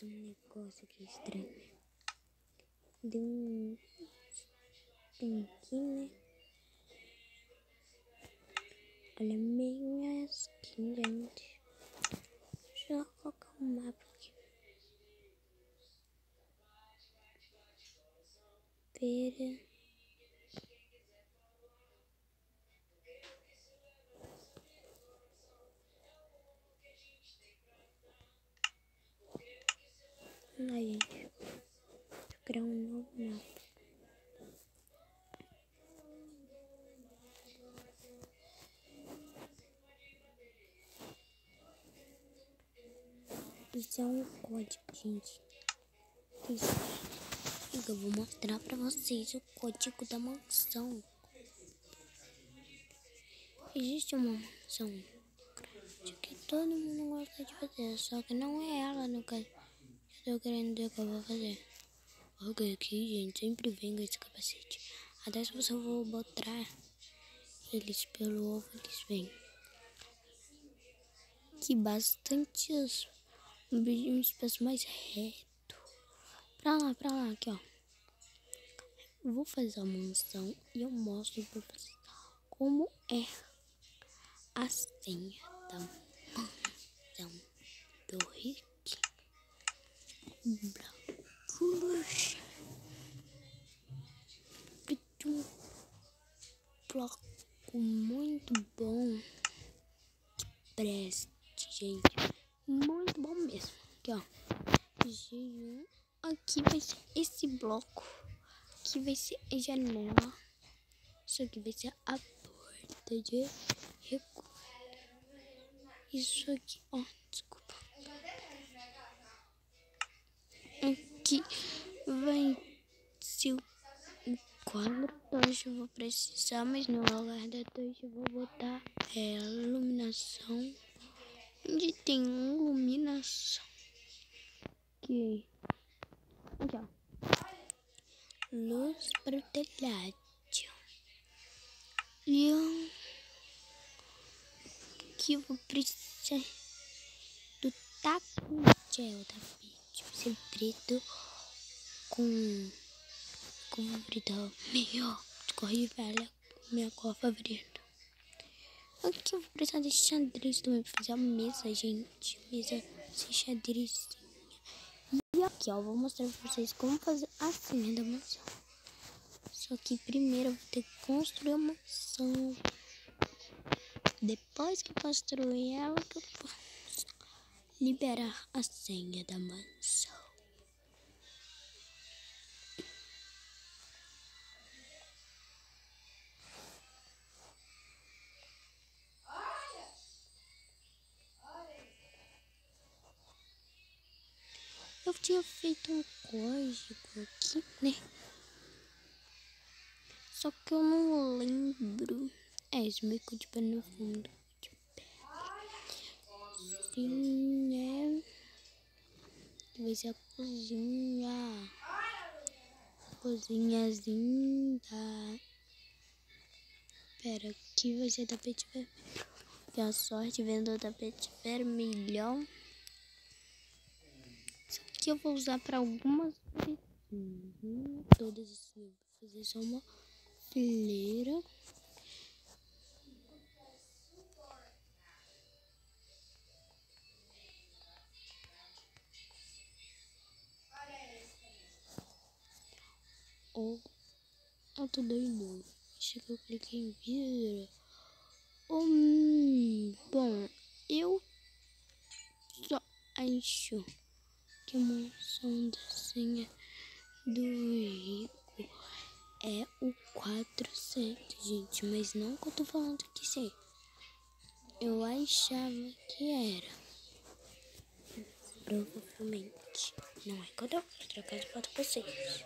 Um negócio aqui estranho. Deu um aqui, né? Olha, minha skin, gente. Deixa eu colocar um mapa aqui. Pera. Aí, gente. Vou criar um novo mapa. Isso é um código, gente. Isso. Eu vou mostrar pra vocês o código da mansão. Existe uma mansão que todo mundo gosta de fazer, só que não é ela no caso que eu tô querendo dizer que eu vou fazer. Porque aqui, gente, sempre vem com esse capacete. Até se você for botar eles pelo ovo, eles vêm. Aqui bastante um espaço mais reto. Pra lá, aqui, ó. Eu vou fazer a mansão e eu mostro pra vocês como é a senha da mansão do Rick Blancos. Um bloco muito bom. Preste, gente. Muito bom mesmo. Aqui, ó. G1. Aqui vai ser esse bloco. Aqui vai ser a janela. Isso aqui vai ser a porta de recolha. Isso aqui, ó. Desculpa. Aqui vai ser o quadro. Hoje eu vou precisar, mas no lugar da torre eu vou botar iluminação. Onde tem iluminação? Aqui, ó. Luz para o telhado. E eu aqui vou precisar do tapete. O tapete vai ser preto com favorito meio de cor de velha, minha cor favorita. Aqui eu vou precisar de xadrez também pra fazer a mesa, gente. Mesa de xadrez. E aqui, ó, eu vou mostrar pra vocês como fazer a senha da mansão. Só que primeiro eu vou ter que construir a mansão. Depois que eu construir ela, que eu posso liberar a senha da mansão. Eu tinha feito um código aqui, né? Só que eu não lembro. Esse meu código no fundo. Sim, né? Vai ser a cozinha. Cozinhazinha. Pera, aqui vai ser tapete vermelho. Que a sorte vendo o tapete vermelhão. Isso aqui eu vou usar para algumas coisinhas. Todas assim, eu vou fazer só uma fileira. Eu tô doido. Acho que eu cliquei em vidro. Bom, eu só acho que a mansão da senha do rico é o 47, gente. Mas não que eu tô falando que sei. Eu achava que era. Provavelmente. Não é que eu tô outra casa pra vocês.